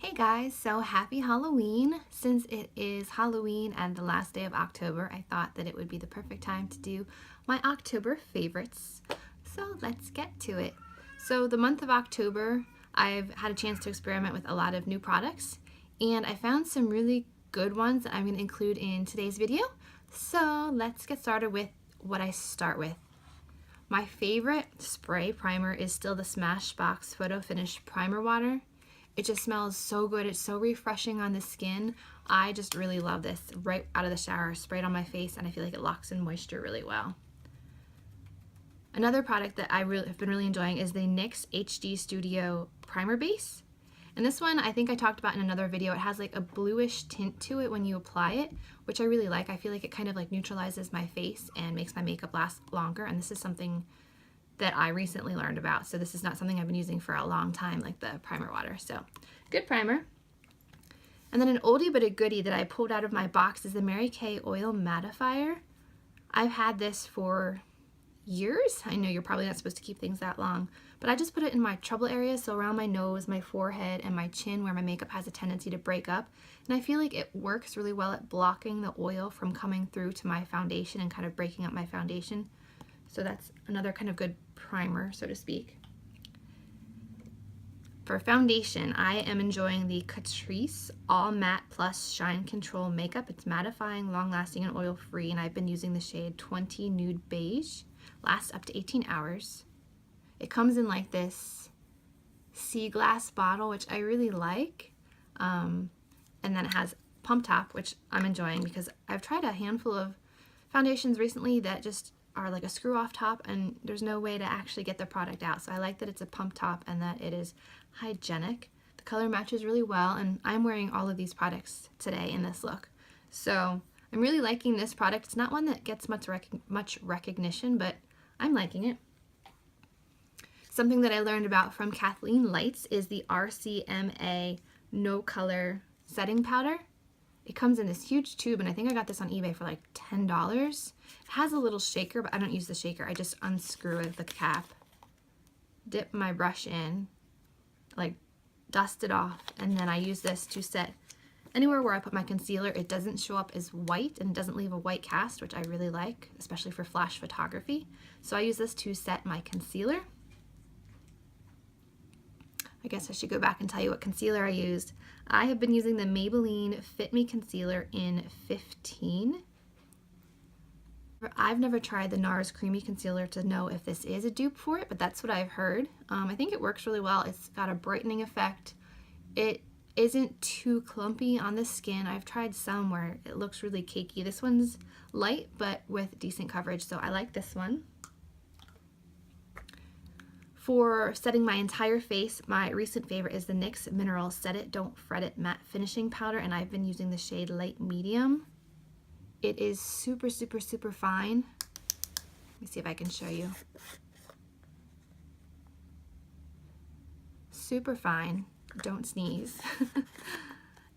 Hey guys, so happy Halloween. Since it is Halloween and the last day of October, I thought that it would be the perfect time to do my October favorites. So let's get to it. So the month of October, I've had a chance to experiment with a lot of new products, and I found some really good ones that I'm going to include in today's video. So let's get started with what I start with. My favorite spray primer is still the Smashbox Photo Finish Primer Water. It just smells so good. It's so refreshing on the skin. I just really love this. Right out of the shower, spray it on my face, and I feel like it locks in moisture really well. Another product that I have been really enjoying is the NYX HD Studio Primer Base. And this one I think I talked about in another video. It has like a bluish tint to it when you apply it, which I really like. I feel like it kind of like neutralizes my face and makes my makeup last longer. And this is something that I recently learned about. So this is not something I've been using for a long time, like the primer water. So good primer. And then an oldie but a goodie that I pulled out of my box is the Mary Kay Oil Mattifier. I've had this for years. I know you're probably not supposed to keep things that long, but I just put it in my trouble areas, so around my nose, my forehead, and my chin where my makeup has a tendency to break up. And I feel like it works really well at blocking the oil from coming through to my foundation and kind of breaking up my foundation. So that's another kind of good primer, so to speak. For foundation, I am enjoying the Catrice All Matte Plus Shine Control Makeup. It's mattifying, long-lasting, and oil-free, and I've been using the shade 20 Nude Beige. Lasts up to 18 hours. It comes in like this sea glass bottle, which I really like. And then it has pump top, which I'm enjoying because I've tried a handful of foundations recently that just are like a screw off top and there's no way to actually get the product out. So I like that it's a pump top and that it is hygienic. The color matches really well, and I'm wearing all of these products today in this look. So I'm really liking this product. It's not one that gets much recognition, but I'm liking it. Something that I learned about from Kathleen Lights is the Rcma No Color Setting Powder. It comes in this huge tube, and I think I got this on eBay for like $10. It has a little shaker, but I don't use the shaker. I just unscrew the cap, dip my brush in, like dust it off, and then I use this to set anywhere where I put my concealer. It doesn't show up as white and doesn't leave a white cast, which I really like, especially for flash photography. So I use this to set my concealer. I guess I should go back and tell you what concealer I used. I have been using the Maybelline Fit Me Concealer in 15. I've never tried the NARS Creamy Concealer to know if this is a dupe for it, but that's what I've heard. I think it works really well. It's got a brightening effect. It isn't too clumpy on the skin. I've tried some where it looks really cakey. This one's light but with decent coverage, so I like this one. For setting my entire face, my recent favorite is the NYX Mineral Set It Don't Fret It Matte Finishing Powder, and I've been using the shade Light Medium. It is super, super, super fine. Let me see if I can show you. Super fine. Don't sneeze.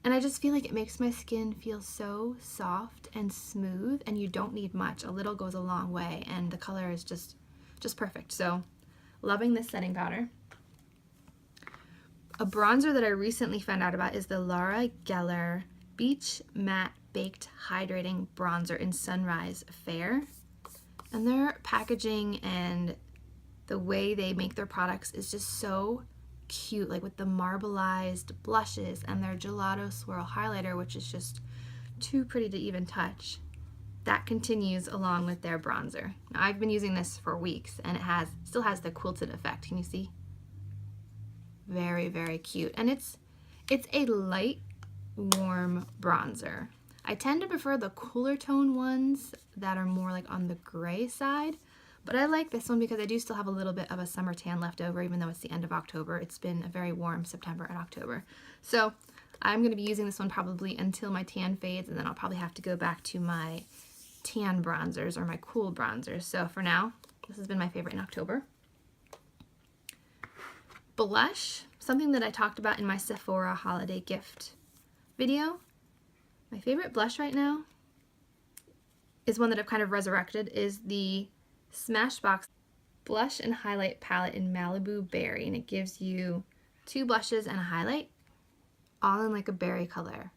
And I just feel like it makes my skin feel so soft and smooth, and you don't need much. A little goes a long way, and the color is just perfect. So loving this setting powder. A bronzer that I recently found out about is the Laura Geller Beach Matte Baked Hydrating Bronzer in Sunrise Fair. And their packaging and the way they make their products is just so cute, like with the marbleized blushes and their gelato swirl highlighter, which is just too pretty to even touch. That continues along with their bronzer. Now, I've been using this for weeks, and it still has the quilted effect. Can you see? Very, very cute. And it's a light, warm bronzer. I tend to prefer the cooler tone ones that are more like on the gray side, but I like this one because I do still have a little bit of a summer tan left over, even though it's the end of October. It's been a very warm September and October. So I'm going to be using this one probably until my tan fades, and then I'll probably have to go back to my tan bronzers or my cool bronzers. So for now, this has been my favorite in October. Blush, something that I talked about in my Sephora holiday gift video. My favorite blush right now is one that I've kind of resurrected, is the Smashbox Blush and Highlight Palette in Malibu Berry, and it gives you 2 blushes and a highlight. all in like a berry color.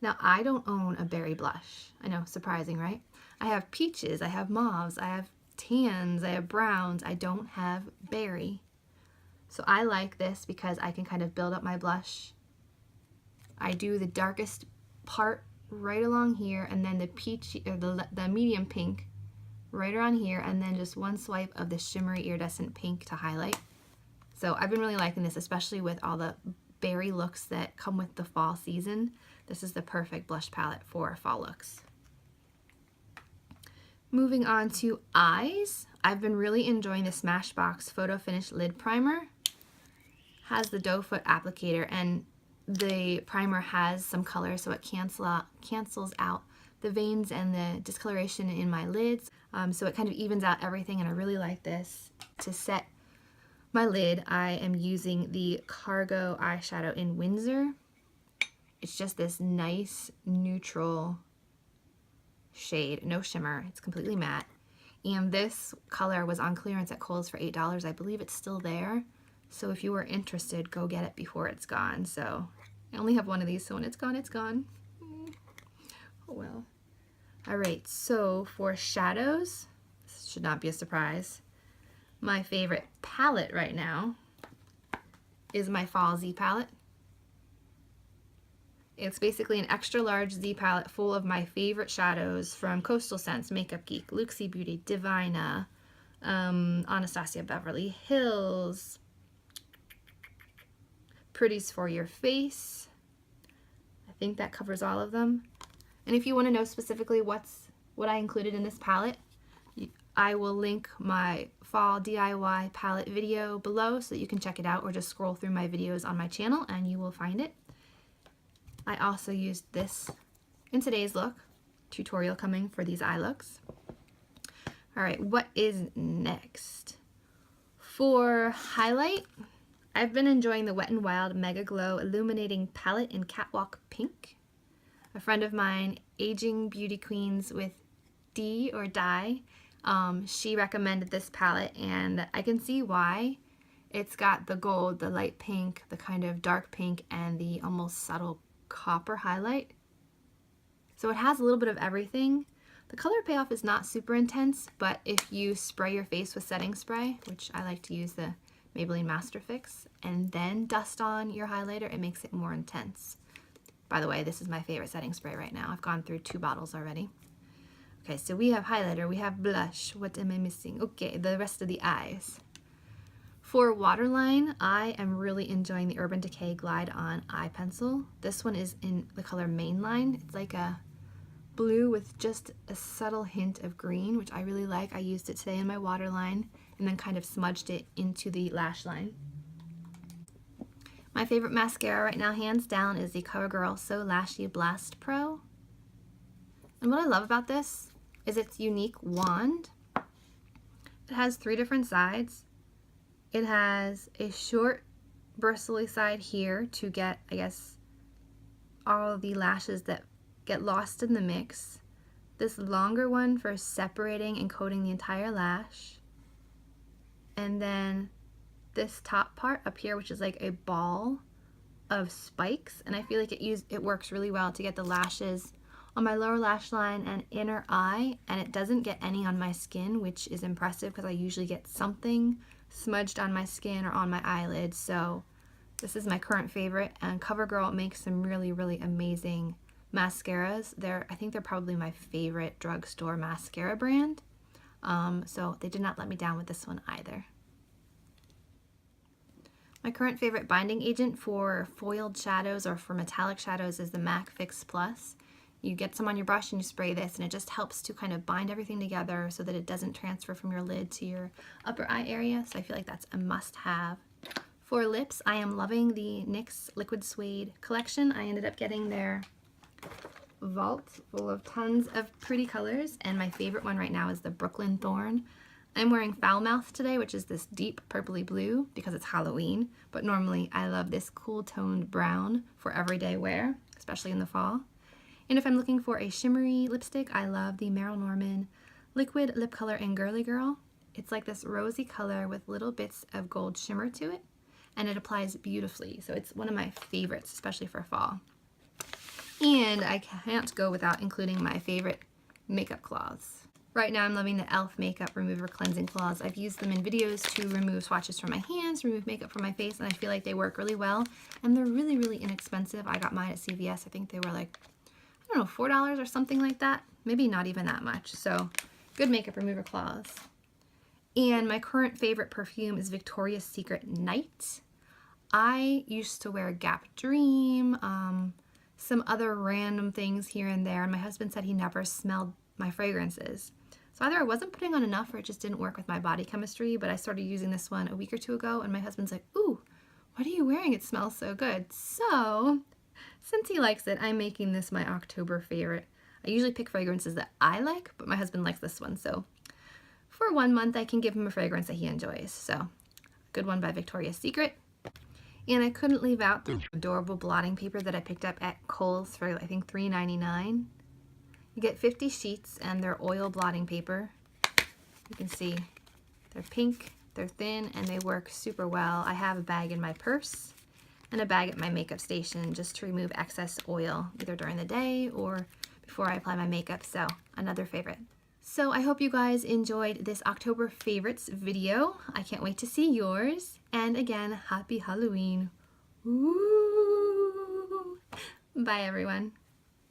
Now, I don't own a berry blush. I know, surprising, right? I have peaches, I have mauves, I have tans, I have browns. I don't have berry. So I like this because I can kind of build up my blush. I do the darkest part right along here, and then the peach, or the medium pink right around here, and then just one swipe of the shimmery iridescent pink to highlight. So I've been really liking this, especially with all the berry looks that come with the fall season. This is the perfect blush palette for fall looks. Moving on to eyes, I've been really enjoying the Smashbox Photo Finish Lid Primer. Has the doe foot applicator, and the primer has some color, so it cancels out the veins and the discoloration in my lids. So it kind of evens out everything, and I really like this. To set my lid, I am using the Cargo eyeshadow in Windsor. It's just this nice neutral shade, no shimmer, it's completely matte. And this color was on clearance at Kohl's for $8. I believe it's still there. So if you were interested, go get it before it's gone. So I only have one of these, so when it's gone, it's gone. Oh well. All right, so for shadows, this should not be a surprise. My favorite palette right now is my Fall Z palette. It's basically an extra large Z palette full of my favorite shadows from Coastal Scents, Makeup Geek, Luxie Beauty, Divina, Anastasia Beverly Hills, Pretties for Your Face. I think that covers all of them. And if you want to know specifically what I included in this palette, I will link my fall DIY palette video below so that you can check it out, or just scroll through my videos on my channel and you will find it. I also used this in today's look, tutorial coming for these eye looks. All right, what is next? For highlight, I've been enjoying the Wet n Wild Mega Glow Illuminating Palette in Catwalk Pink. A friend of mine, Aging Beauty Queens with D or Dye, she recommended this palette, and I can see why. It's got the gold, the light pink, the kind of dark pink, and the almost subtle copper highlight. So it has a little bit of everything. The color payoff is not super intense, but if you spray your face with setting spray, which I like to use the Maybelline Master Fix, and then dust on your highlighter, it makes it more intense. By the way, this is my favorite setting spray right now. I've gone through 2 bottles already. Okay, so we have highlighter, we have blush. What am I missing? Okay, the rest of the eyes. For waterline, I am really enjoying the Urban Decay Glide On Eye Pencil. This one is in the color Mainline. It's like a blue with just a subtle hint of green, which I really like. I used it today in my waterline and then kind of smudged it into the lash line. My favorite mascara right now, hands down, is the Covergirl So Lashy Blast Pro. And what I love about this is its unique wand. It has 3 different sides. It has a short bristly side here to get, I guess, all the lashes that get lost in the mix. This longer one for separating and coating the entire lash. And then this top part up here, which is like a ball of spikes. And I feel like it works really well to get the lashes on my lower lash line and inner eye. And it doesn't get any on my skin, which is impressive because I usually get something smudged on my skin or on my eyelids. So this is my current favorite, and CoverGirl makes some really, really amazing mascaras. I think they're probably my favorite drugstore mascara brand. So they did not let me down with this one either. My current favorite binding agent for foiled shadows or for metallic shadows is the MAC Fix Plus. You get some on your brush and you spray this, and it just helps to kind of bind everything together so that it doesn't transfer from your lid to your upper eye area. So I feel like that's a must-have. For lips, I am loving the NYX Liquid Suede collection. I ended up getting their vault full of tons of pretty colors, and my favorite one right now is the Brooklyn Thorn. I'm wearing Foul Mouth today, which is this deep purpley blue because it's Halloween, but normally I love this cool toned brown for everyday wear, especially in the fall. And if I'm looking for a shimmery lipstick, I love the Merle Norman Liquid Lip Color in Girly Girl. It's like this rosy color with little bits of gold shimmer to it. and it applies beautifully. So it's one of my favorites, especially for fall. And I can't go without including my favorite makeup cloths. Right now I'm loving the e.l.f. Makeup Remover Cleansing Cloths. I've used them in videos to remove swatches from my hands, remove makeup from my face, and I feel like they work really well. And they're really, really inexpensive. I got mine at CVS. I think they were like, I don't know, $4 or something like that. Maybe not even that much. So good makeup remover cloths. And my current favorite perfume is Victoria's Secret Night. I used to wear Gap Dream, some other random things here and there, and my husband said he never smelled my fragrances. So either I wasn't putting on enough or it just didn't work with my body chemistry, but I started using this one a week or two ago, and my husband's like, ooh, what are you wearing? It smells so good. So since he likes it, I'm making this my October favorite. I usually pick fragrances that I like, but my husband likes this one, so for 1 month I can give him a fragrance that he enjoys. So good one by Victoria's Secret. And I couldn't leave out the adorable blotting paper that I picked up at Kohl's for I think $3.99. You get 50 sheets and they're oil blotting paper. You can see they're pink, they're thin, and they work super well. I have a bag in my purse and a bag at my makeup station just to remove excess oil either during the day or before I apply my makeup. So another favorite. So I hope you guys enjoyed this October favorites video. I can't wait to see yours. And again, happy Halloween. Ooh. Bye everyone.